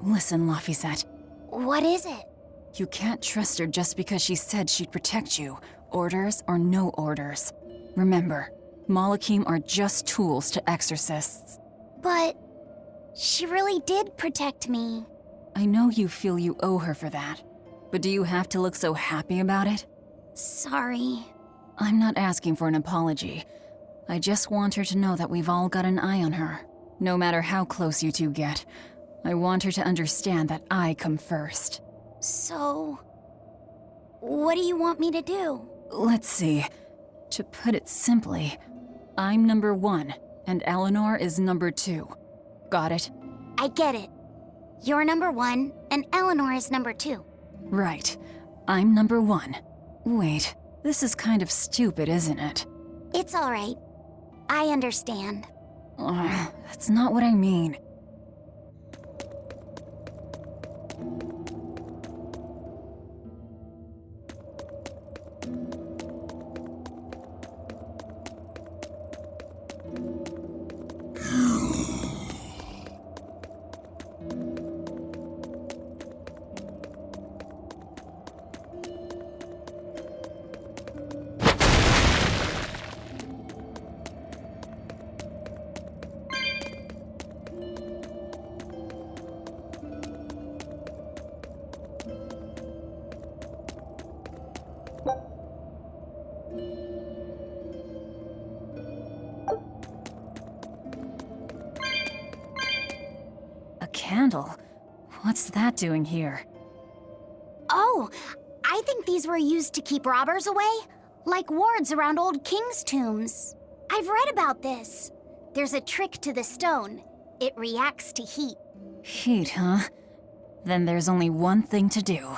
Listen, Laphicet. What is it? You can't trust her just because she said she'd protect you, orders or no orders. Remember, Malakim are just tools to exorcists. But she really did protect me. I know you feel you owe her for that, but do you have to look so happy about it? Sorry. I'm not asking for an apology. I just want her to know that we've all got an eye on her. No matter how close you two get, I want her to understand that I come first. So, what do you want me to do? Let's see. To put it simply, I'm number 1, and Eleanor is number 2. Got it? I get it. You're number 1, and Eleanor is number 2. Right. I'm number 1. Wait, this is kind of stupid, isn't it? It's alright. I understand. That's not what I mean. Candle? What's that doing here? Oh, I think these were used to keep robbers away, like wards around old kings' tombs. I've read about this. There's a trick to the stone. It reacts to heat. Heat, huh? Then there's only one thing to do.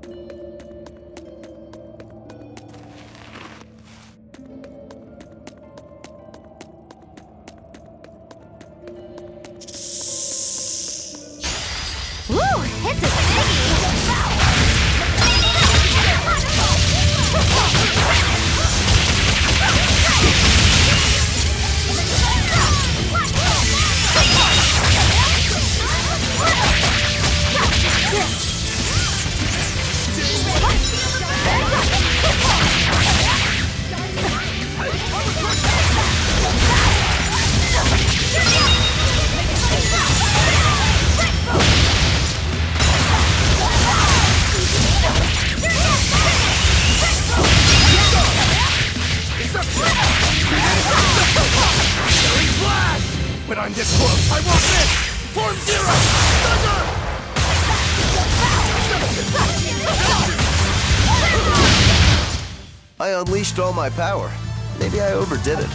Woo! It's a biggie! When I'm this close, I won't miss! Form Zero! I unleashed all my power. Maybe I overdid it.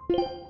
No.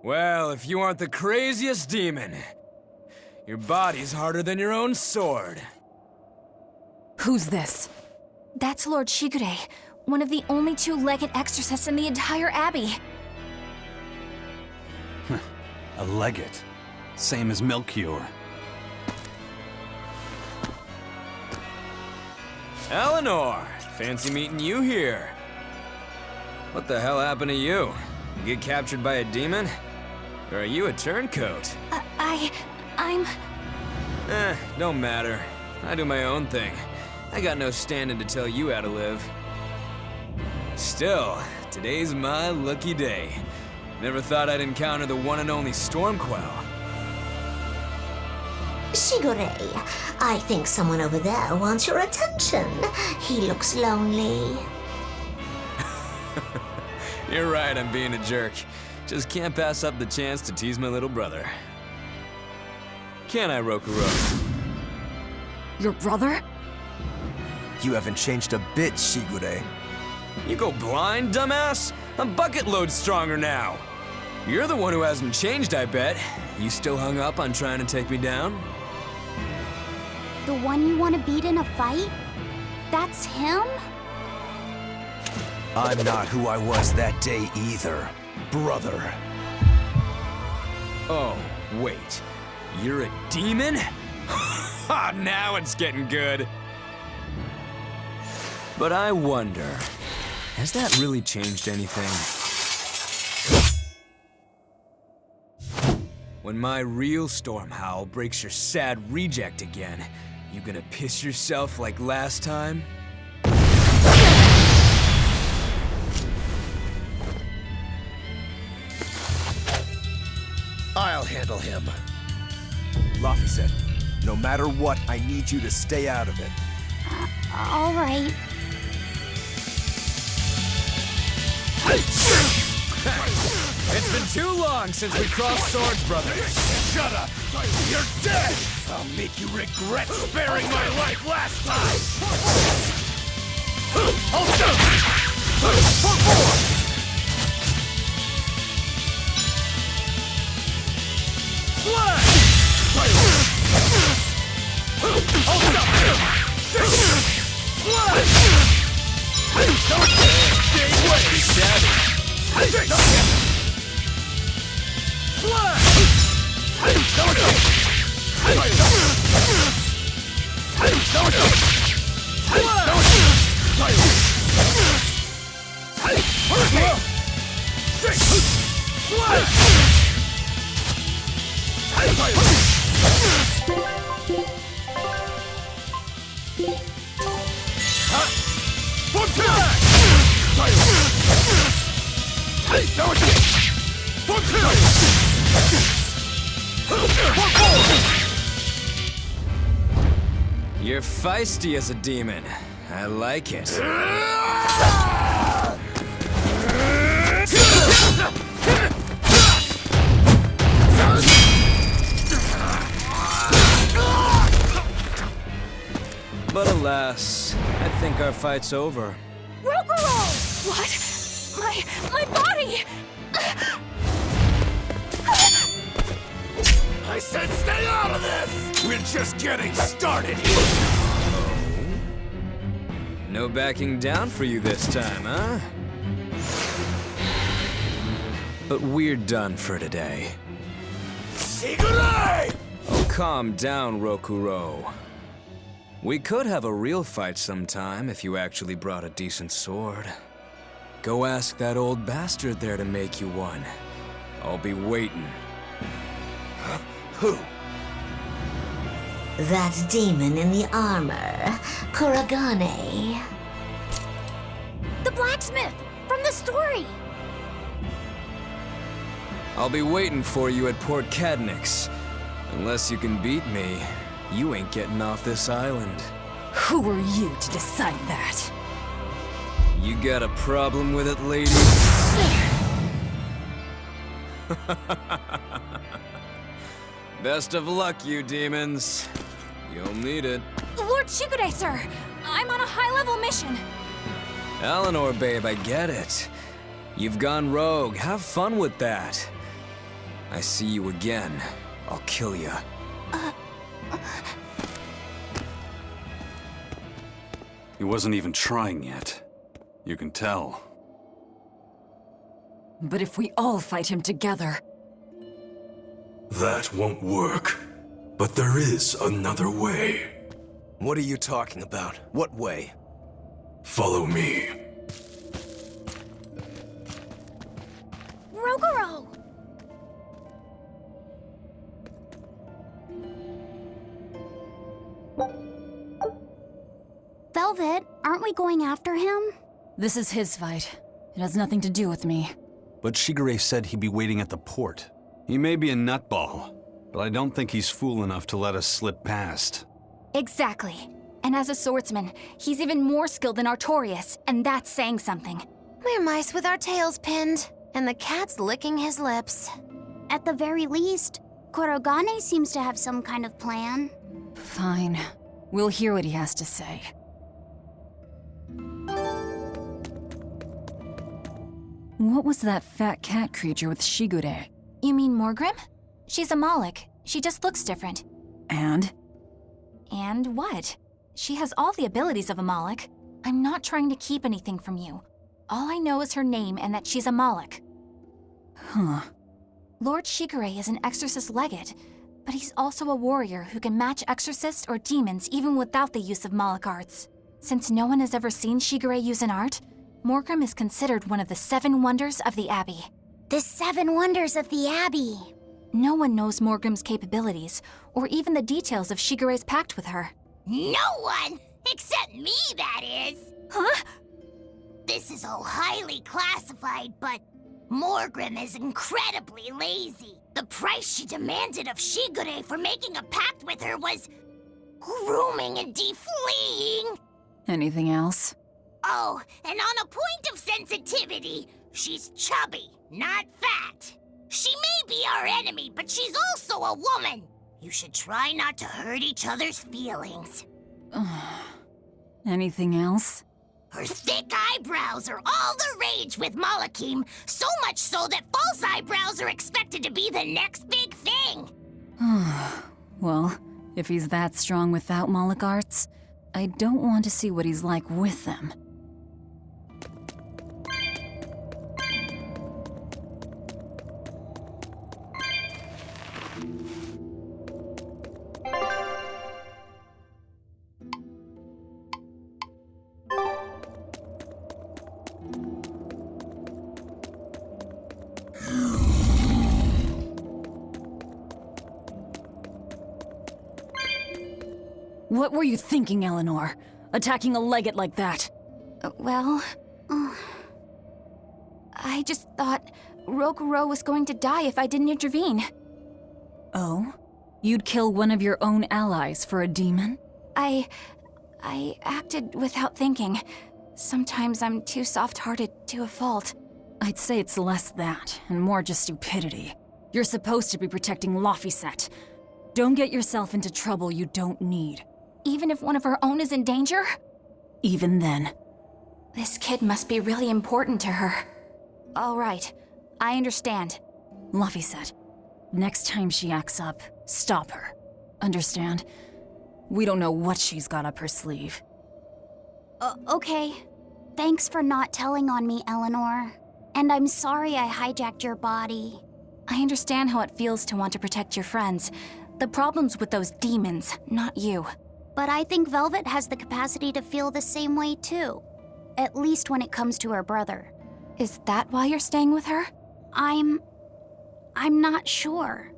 Well, if you aren't the craziest demon, your body's harder than your own sword. Who's this? That's Lord Shigure, one of the only two-legged exorcists in the entire abbey. A legate. Same as Melchior. Eleanor, fancy meeting you here. What the hell happened to you? You get captured by a demon? Or are you a turncoat? I'm... Don't matter. I do my own thing. I got no standing to tell you how to live. Still, today's my lucky day. Never thought I'd encounter the one and only Stormquell. Shigure, I think someone over there wants your attention. He looks lonely. You're right, I'm being a jerk. Just can't pass up the chance to tease my little brother. Can I, Rokurou? Your brother? You haven't changed a bit, Shigure. You go blind, dumbass? I'm bucket load stronger now. You're the one who hasn't changed, I bet. You still hung up on trying to take me down? The one you want to beat in a fight? That's him? I'm not who I was that day either, brother. Oh, wait. You're a demon? Now it's getting good. But I wonder, Has that really changed anything? When my real storm howl breaks your sad reject again, you gonna piss yourself like last time? I'll handle him. Laffy said, no matter what, I need you to stay out of it. All right. It's been too long since we crossed swords, brother. Shut up! You're dead! I'll make you regret sparing my life last time! Hold up! For more! Flash! Hold up! Flash! Don't stay away! Savage. You're feisty as a demon. I like it. But alas, I think our fight's over. Rokuro! What? My body! I said stay out of this! We're just getting started here! No backing down for you this time, huh? But we're done for today. Sigurei! Oh, calm down, Rokuro. We could have a real fight sometime if you actually brought a decent sword. Go ask that old bastard there to make you one. I'll be waiting. Who? That demon in the armor, Kuragane. The blacksmith from the story. I'll be waiting for you at Port Cadnix. Unless you can beat me, you ain't getting off this island. Who are you to decide that? You got a problem with it, lady? Best of luck, you demons. You'll need it. Lord Shigure, sir! I'm on a high-level mission. Eleanor, babe, I get it. You've gone rogue. Have fun with that. I see you again, I'll kill you. He wasn't even trying yet. You can tell. But if we all fight him together... That won't work. But there is another way. What are you talking about? What way? Follow me. Rokuro! Velvet, aren't we going after him? This is his fight. It has nothing to do with me. But Shigure said he'd be waiting at the port. He may be a nutball, but I don't think he's fool enough to let us slip past. Exactly. And as a swordsman, he's even more skilled than Artorias, and that's saying something. We're mice with our tails pinned, and the cat's licking his lips. At the very least, Kurogane seems to have some kind of plan. Fine. We'll hear what he has to say. What was that fat cat creature with Shigure? You mean Morgrim? She's a Moloch. She just looks different. And? And what? She has all the abilities of a Moloch. I'm not trying to keep anything from you. All I know is her name and that she's a Moloch. Huh. Lord Shigure is an exorcist legate, but he's also a warrior who can match exorcists or demons even without the use of Moloch arts. Since no one has ever seen Shigure use an art, Morgrim is considered one of the 7 wonders of the Abbey. The 7 wonders of the Abbey. No one knows Morgrim's capabilities, or even the details of Shigure's pact with her. No one! Except me, that is! Huh? This is all highly classified, but Morgrim is incredibly lazy. The price she demanded of Shigure for making a pact with her was grooming and defleeing. Anything else? Oh, and on a point of sensitivity, she's chubby, not fat. She may be our enemy, but she's also a woman. You should try not to hurt each other's feelings. Anything else? Her thick eyebrows are all the rage with Malakim, so much so that false eyebrows are expected to be the next big thing. Well, if he's that strong without Moloch arts, I don't want to see what he's like with them. What were you thinking, Eleanor? Attacking a legate like that? Well... I just thought Rokuro was going to die if I didn't intervene. Oh? You'd kill one of your own allies for a demon? I acted without thinking. Sometimes I'm too soft-hearted to a fault. I'd say it's less that, and more just stupidity. You're supposed to be protecting Laphicet. Don't get yourself into trouble you don't need. Even if one of her own is in danger? Even then. This kid must be really important to her. All right, I understand. Laphicet, next time she acts up, stop her. Understand? We don't know what she's got up her sleeve. Okay. Thanks for not telling on me, Eleanor. And I'm sorry I hijacked your body. I understand how it feels to want to protect your friends. The problem's with those demons, not you. But I think Velvet has the capacity to feel the same way too. At least when it comes to her brother. Is that why you're staying with her? I'm not sure.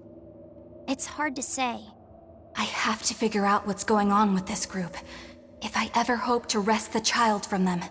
It's hard to say. I have to figure out what's going on with this group, if I ever hope to wrest the child from them.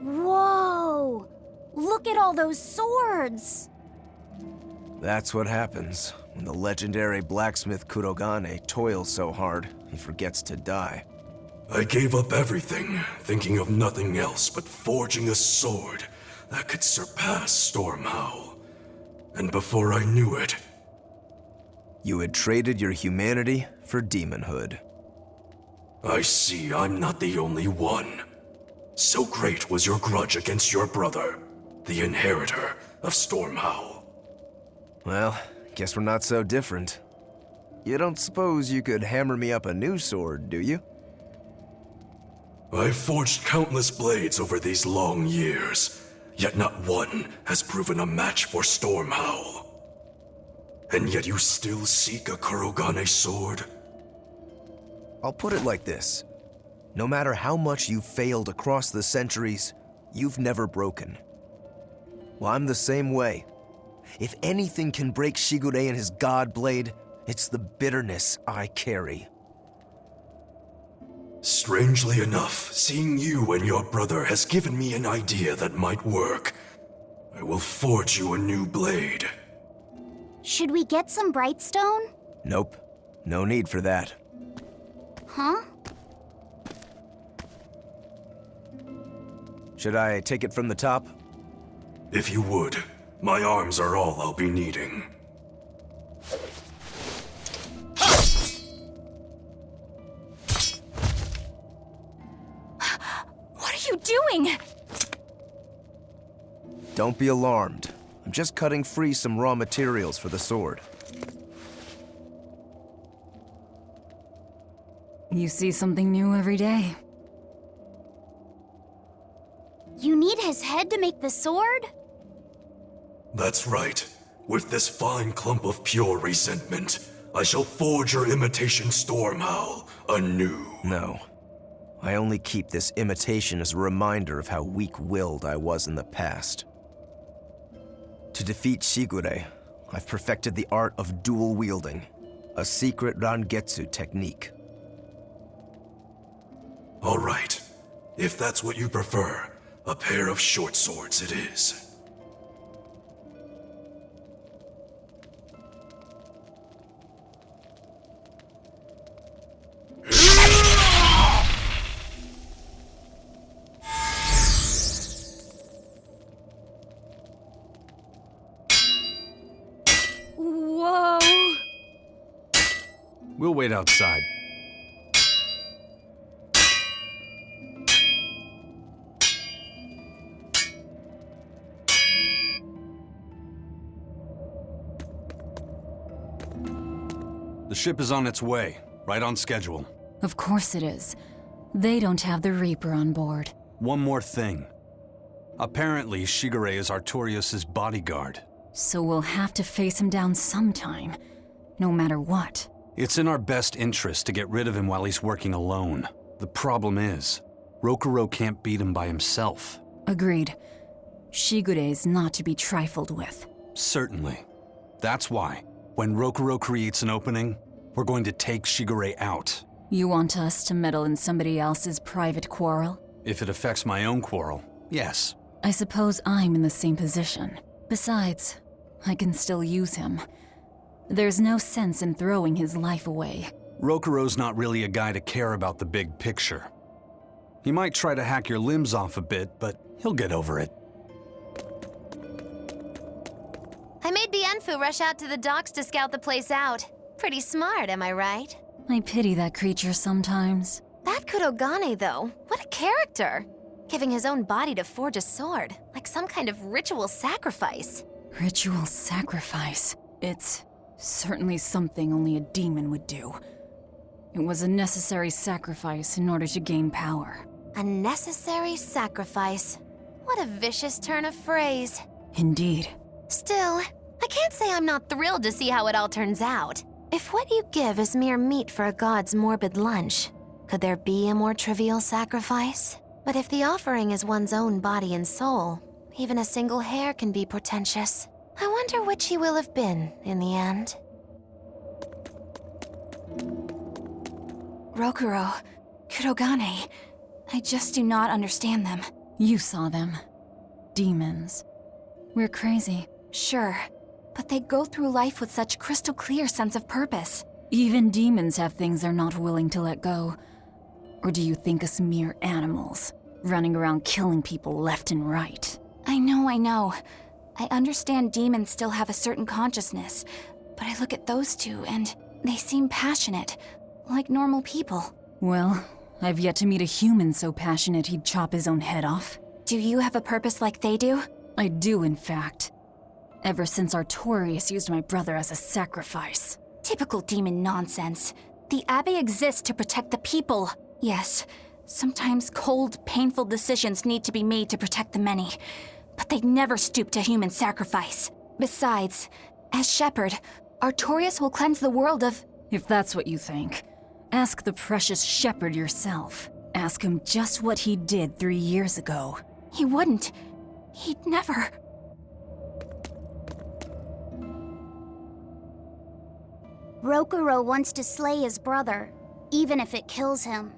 Whoa! Look at all those swords! That's what happens when the legendary blacksmith Kurogane toils so hard, he forgets to die. I gave up everything, thinking of nothing else but forging a sword that could surpass Stormhowl. And before I knew it... You had traded your humanity for demonhood. I see I'm not the only one. So great was your grudge against your brother, the inheritor of Stormhowl. Well, guess we're not so different. You don't suppose you could hammer me up a new sword, do you? I've forged countless blades over these long years, yet not one has proven a match for Stormhowl. And yet you still seek a Kurogane sword? I'll put it like this. No matter how much you've failed across the centuries, you've never broken. Well, I'm the same way. If anything can break Shigure and his god blade, it's the bitterness I carry. Strangely enough, seeing you and your brother has given me an idea that might work. I will forge you a new blade. Should we get some Brightstone? Nope. No need for that. Huh? Should I take it from the top? If you would. My arms are all I'll be needing. What are you doing? Don't be alarmed. I'm just cutting free some raw materials for the sword. You see something new every day. You need his head to make the sword? That's right. With this fine clump of pure resentment, I shall forge your imitation Stormhowl anew. No. I only keep this imitation as a reminder of how weak-willed I was in the past. To defeat Shigure, I've perfected the art of dual wielding, a secret Rangetsu technique. All right. If that's what you prefer, a pair of short swords it is. Whoa! We'll wait outside. The ship is on its way, right on schedule. Of course it is. They don't have the Reaper on board. One more thing. Apparently, Shigure is Artorias' bodyguard. So we'll have to face him down sometime, no matter what. It's in our best interest to get rid of him while he's working alone. The problem is, Rokuro can't beat him by himself. Agreed. Shigure is not to be trifled with. Certainly. That's why, When Rokuro creates an opening, we're going to take Shigure out. You want us to meddle in somebody else's private quarrel? If it affects my own quarrel, yes. I suppose I'm in the same position. Besides, I can still use him. There's no sense in throwing his life away. Rokuro's not really a guy to care about the big picture. He might try to hack your limbs off a bit, but he'll get over it. I made Bienfu rush out to the docks to scout the place out. Pretty smart, am I right? I pity that creature sometimes. That Kurogane, though, what a character! Giving his own body to forge a sword, like some kind of ritual sacrifice. Ritual sacrifice. It's certainly something only a demon would do. It was a necessary sacrifice in order to gain power. A necessary sacrifice. What a vicious turn of phrase. Indeed. Still, I can't say I'm not thrilled to see how it all turns out. If what you give is mere meat for a god's morbid lunch, could there be a more trivial sacrifice? But if the offering is one's own body and soul, even a single hair can be portentous. I wonder which he will have been in the end. Rokuro, Kurogane, I just do not understand them. You saw them. Demons. We're crazy. Sure, but they go through life with such crystal clear sense of purpose. Even demons have things they're not willing to let go. Or do you think us mere animals, running around killing people left and right? I know. I understand demons still have a certain consciousness, but I look at those two and they seem passionate, like normal people. Well, I've yet to meet a human so passionate he'd chop his own head off. Do you have a purpose like they do? I do, in fact. Ever since Artorius used my brother as a sacrifice. Typical demon nonsense. The Abbey exists to protect the people. Yes, sometimes cold, painful decisions need to be made to protect the many, but they never stoop to human sacrifice. Besides, as shepherd, Artorius will cleanse the world of— If that's what you think, ask the precious shepherd yourself. Ask him just what he did 3 years ago. He wouldn't. He'd never. Rokuro wants to slay his brother, even if it kills him.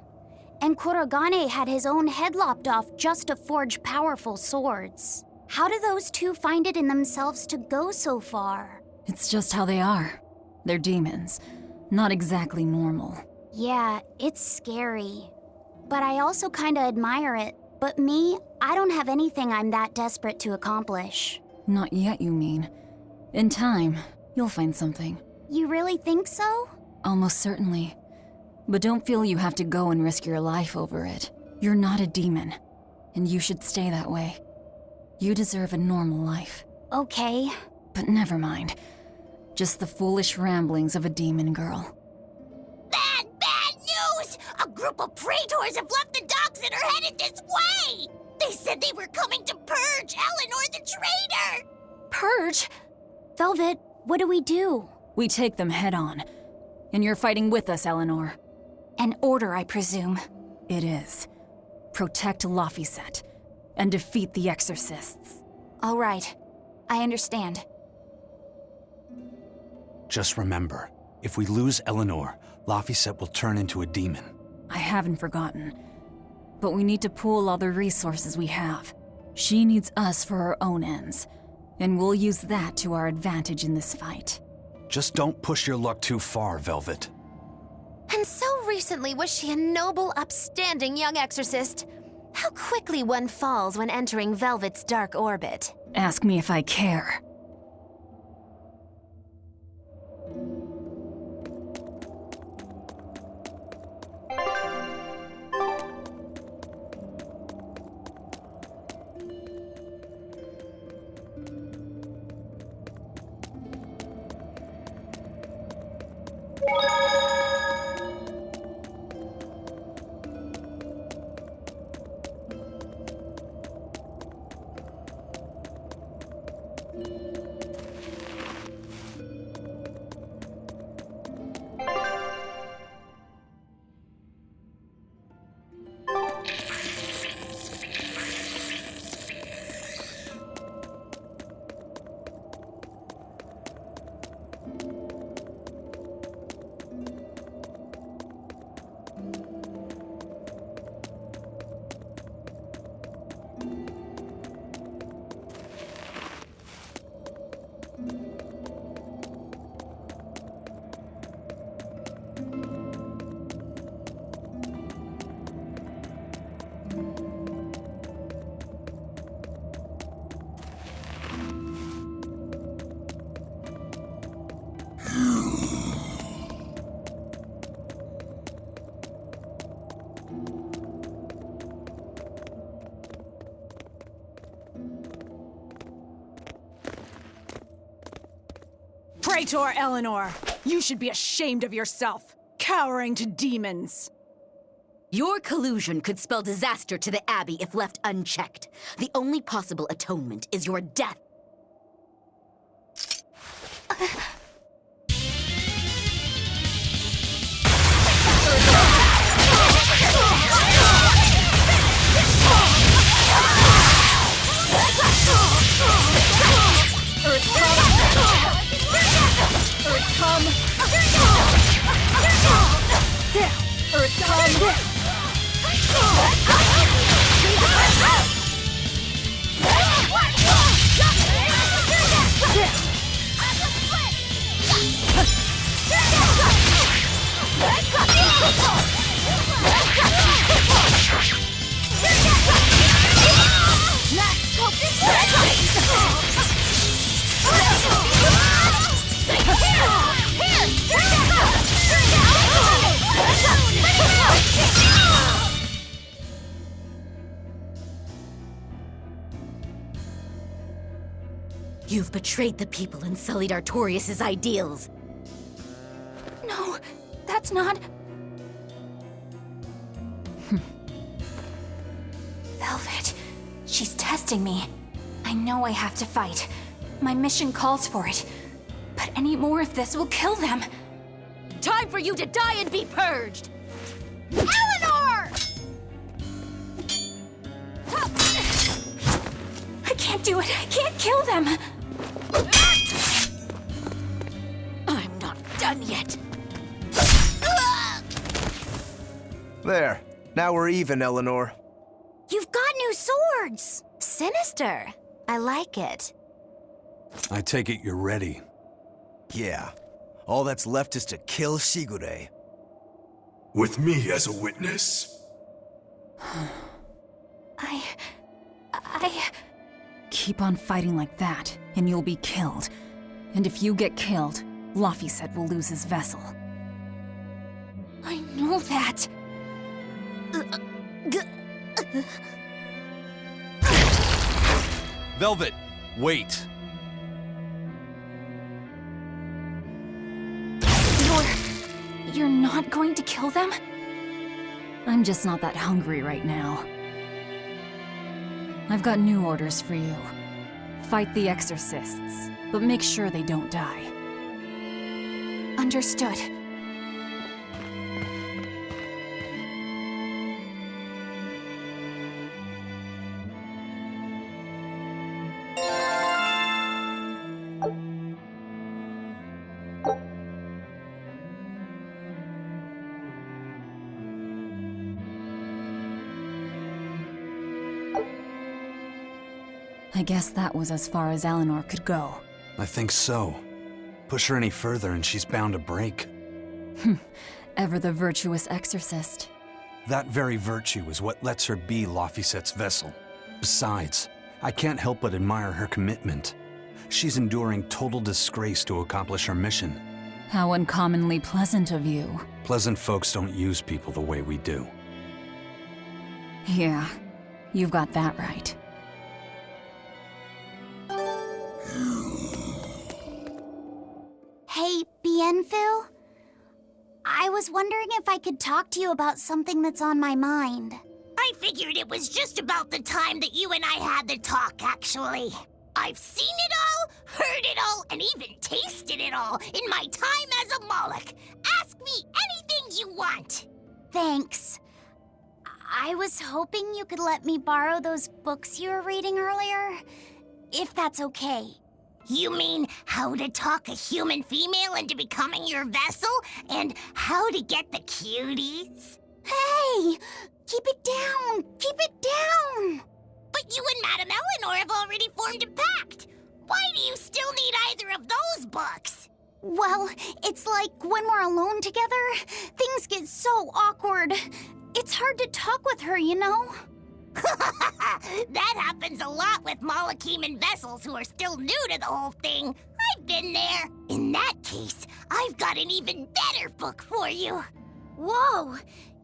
And Kurogane had his own head lopped off just to forge powerful swords. How do those two find it in themselves to go so far? It's just how they are. They're demons. Not exactly normal. Yeah, it's scary. But I also kinda admire it. But me, I don't have anything I'm that desperate to accomplish. Not yet, you mean. In time, you'll find something. You really think so? Almost certainly. But don't feel you have to go and risk your life over it. You're not a demon, and you should stay that way. You deserve a normal life. Okay. But never mind. Just the foolish ramblings of a demon girl. Bad news! A group of praetors have left the docks and are headed this way! They said they were coming to purge Eleanor the traitor! Purge? Velvet, what do we do? We take them head on. And you're fighting with us, Eleanor. An order, I presume. It is. Protect Laphicet and defeat the exorcists. All right. I understand. Just remember, if we lose Eleanor, Laphicet will turn into a demon. I haven't forgotten. But we need to pool all the resources we have. She needs us for her own ends, and we'll use that to our advantage in this fight. Just don't push your luck too far, Velvet. And so recently was she a noble, upstanding young exorcist. How quickly one falls when entering Velvet's dark orbit. Ask me if I care. Traitor Eleanor! You should be ashamed of yourself, cowering to demons. Your collusion could spell disaster to the Abbey if left unchecked. The only possible atonement is your death. You've betrayed the people and sullied Artorius' ideals. No, that's not... Velvet, she's testing me. I know I have to fight. My mission calls for it. But any more of this will kill them. Time for you to die and be purged! Eleanor! I can't do it. I can't kill them. I'm not done yet. There. Now we're even, Eleanor. You've got new swords! Sinister. I like it. I take it you're ready. Yeah. All that's left is to kill Shigure. With me as a witness. I... Keep on fighting like that, and you'll be killed. And if you get killed, Laphicet will lose his vessel. I know that. Velvet, wait. You're not going to kill them? I'm just not that hungry right now. I've got new orders for you. Fight the exorcists, but make sure they don't die. Understood. I guess that was as far as Eleanor could go. I think so. Push her any further and she's bound to break. Ever the virtuous exorcist. That very virtue is what lets her be Laphicet's vessel. Besides, I can't help but admire her commitment. She's enduring total disgrace to accomplish her mission. How uncommonly pleasant of you. Pleasant folks don't use people the way we do. Yeah, you've got that right. Hey, Bienfu? I was wondering if I could talk to you about something that's on my mind. I figured it was just about the time that you and I had the talk, actually. I've seen it all, heard it all, and even tasted it all in my time as a Moloch. Ask me anything you want. Thanks. I was hoping you could let me borrow those books you were reading earlier, if that's okay. You mean how to talk a human female into becoming your vessel, and how to get the cuties? Hey! Keep it down! Keep it down! But you and Madame Eleanor have already formed a pact. Why do you still need either of those books? Well, it's like when we're alone together, things get so awkward. It's hard to talk with her, you know? That happens a lot with Malachim vessels who are still new to the whole thing. I've been there. In that case, I've got an even better book for you. Whoa!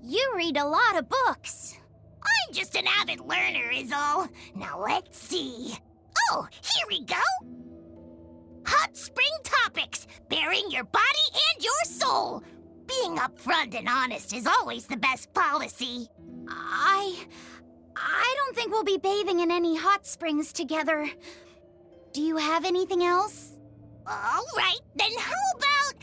You read a lot of books. I'm just an avid learner is all. Now let's see. Oh, here we go. Hot Spring Topics baring your body and your soul. Being upfront and honest is always the best policy. I don't think we'll be bathing in any hot springs together. Do you have anything else? All right, then how about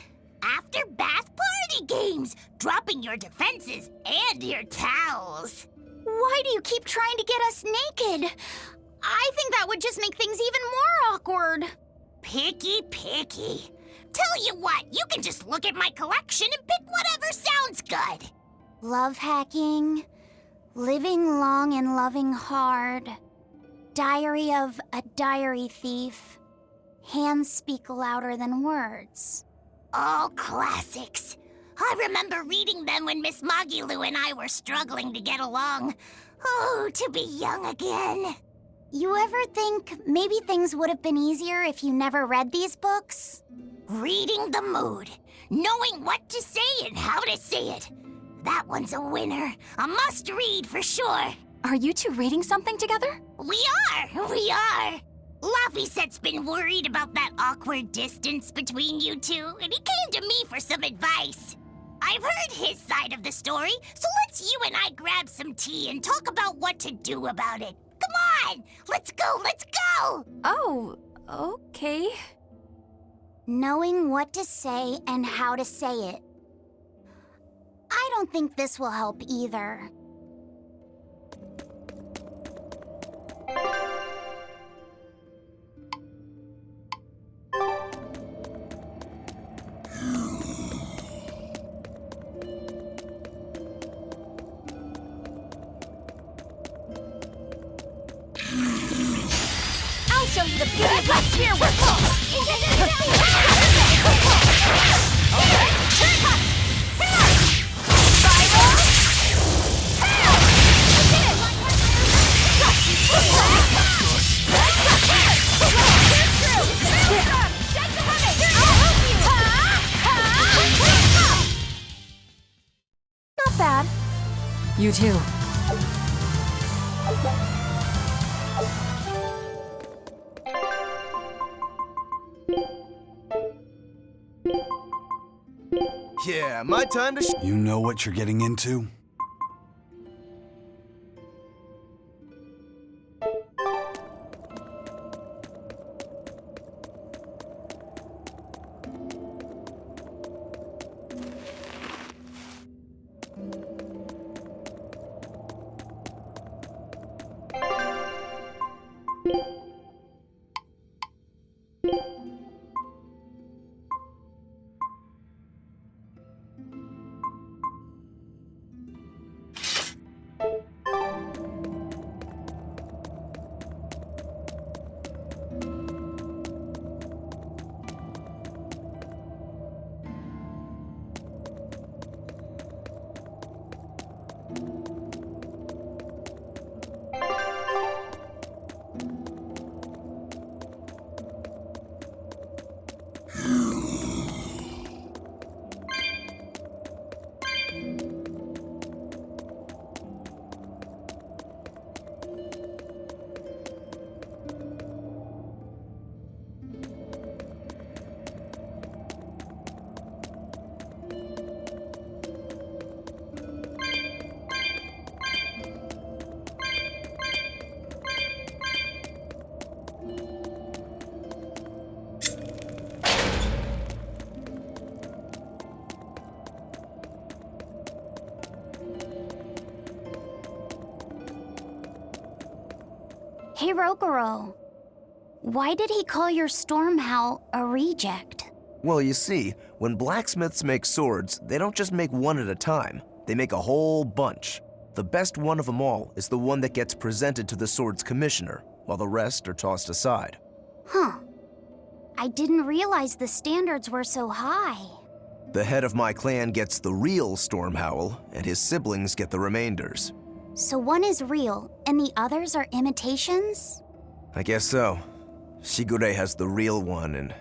after-bath party games? Dropping your defenses and your towels. Why do you keep trying to get us naked? I think that would just make things even more awkward. Picky. Tell you what, you can just look at my collection and pick whatever sounds good. Love hacking, living long and loving hard, diary of a diary thief, hands speak louder than words. All classics. I remember reading them when Miss Magilu and I were struggling to get along. Oh, to be young again. You ever think maybe things would have been easier if you never read these books? Reading the mood. Knowing what to say and how to say it. That one's a winner. A must-read for sure. Are you two reading something together? We are. Laffysette's been worried about that awkward distance between you two, and he came to me for some advice. I've heard his side of the story, so let's you and I grab some tea and talk about what to do about it. Come on! Let's go! Oh, okay. Knowing what to say and how to say it. I don't think this will help either. I'll show you the beauty of last year with Not bad. You too. Yeah, my time to You know what you're getting into? Hey, Rokuro. Why did he call your storm howl a reject? Well, you see, when blacksmiths make swords, they don't just make one at a time. They make a whole bunch. The best one of them all is the one that gets presented to the sword's commissioner, while the rest are tossed aside. Huh. I didn't realize the standards were so high. The head of my clan gets the real storm howl, and his siblings get the remainders. So one is real, and the others are imitations? I guess so. Shigure has the real one, and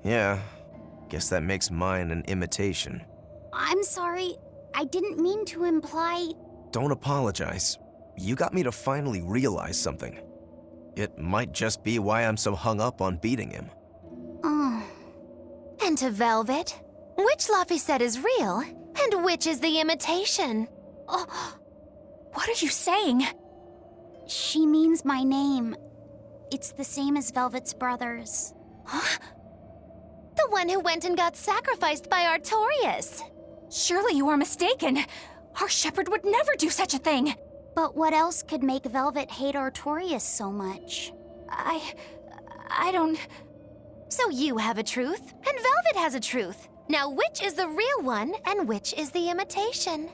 yeah, guess that makes mine an imitation. I'm sorry, I didn't mean to imply... Don't apologize. You got me to finally realize something. It might just be why I'm so hung up on beating him. Oh. And to Velvet, which Laphicet is real, and which is the imitation? Oh, what are you saying? She means my name. It's the same as Velvet's brother's. Huh? The one who went and got sacrificed by Artorias. Surely you are mistaken. Our shepherd would never do such a thing. But what else could make Velvet hate Artorias so much? I don't... So you have a truth, and Velvet has a truth. Now which is the real one, and which is the imitation?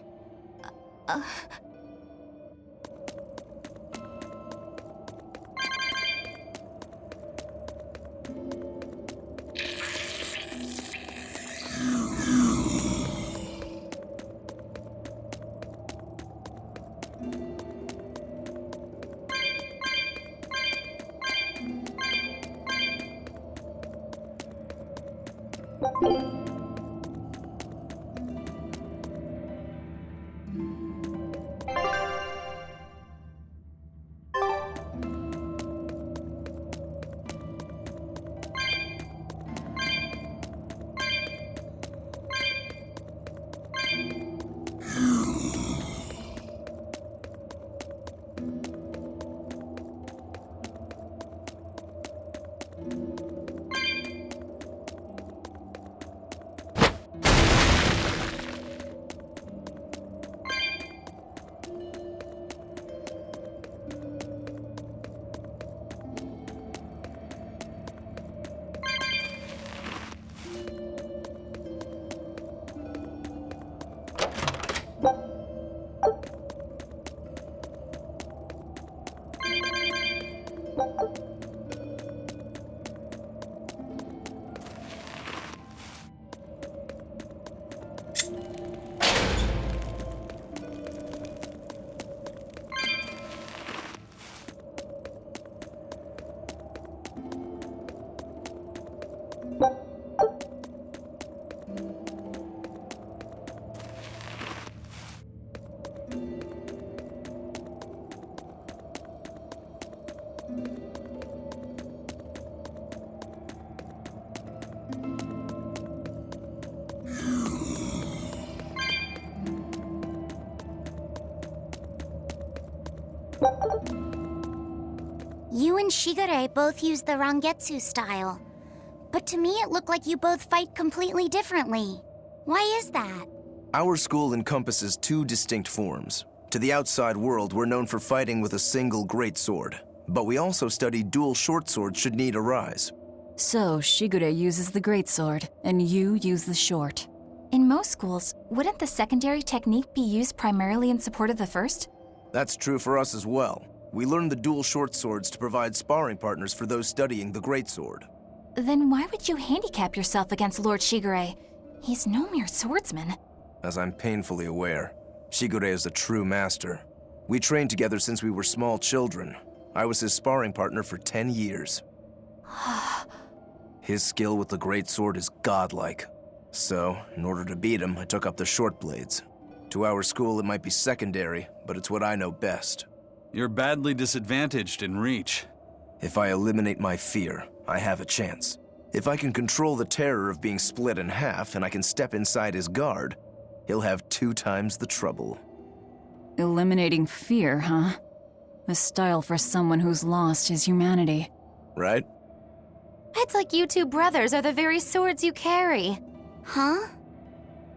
You and Shigure both use the Rangetsu style. But to me it looked like you both fight completely differently. Why is that? Our school encompasses two distinct forms. To the outside world, we're known for fighting with a single greatsword. But we also study dual short swords should need arise. So, Shigure uses the greatsword, and you use the short. In most schools, wouldn't the secondary technique be used primarily in support of the first? That's true for us as well. We learn the dual short swords to provide sparring partners for those studying the greatsword. Then why would you handicap yourself against Lord Shigure? He's no mere swordsman. As I'm painfully aware, Shigure is a true master. We trained together since we were small children. I was his sparring partner for 10 years. His skill with the greatsword is godlike. So, in order to beat him, I took up the short blades. To our school, it might be secondary, but it's what I know best. You're badly disadvantaged in reach. If I eliminate my fear, I have a chance. If I can control the terror of being split in half and I can step inside his guard, he'll have 2 times the trouble. Eliminating fear, huh? A style for someone who's lost his humanity. Right? It's like you two brothers are the very swords you carry. Huh?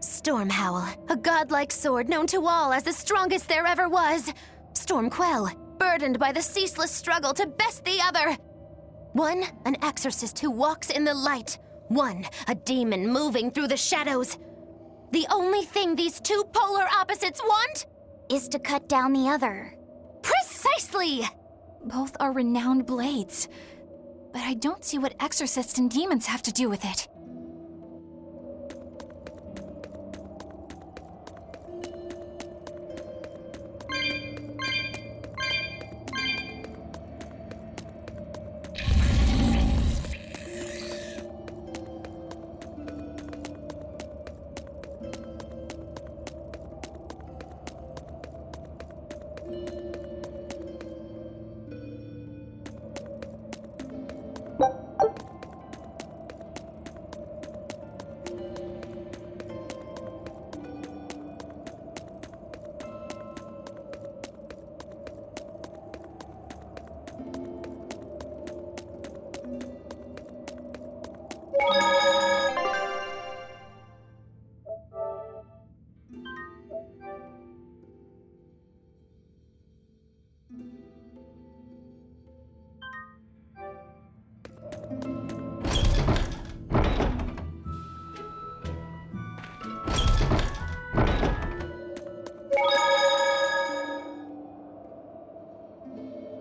Stormhowl, a godlike sword known to all as the strongest there ever was. Stormquell, burdened by the ceaseless struggle to best the other. One, an exorcist who walks in the light. One, a demon moving through the shadows. The only thing these two polar opposites want is to cut down the other. Precisely! Both are renowned blades. But I don't see what exorcists and demons have to do with it.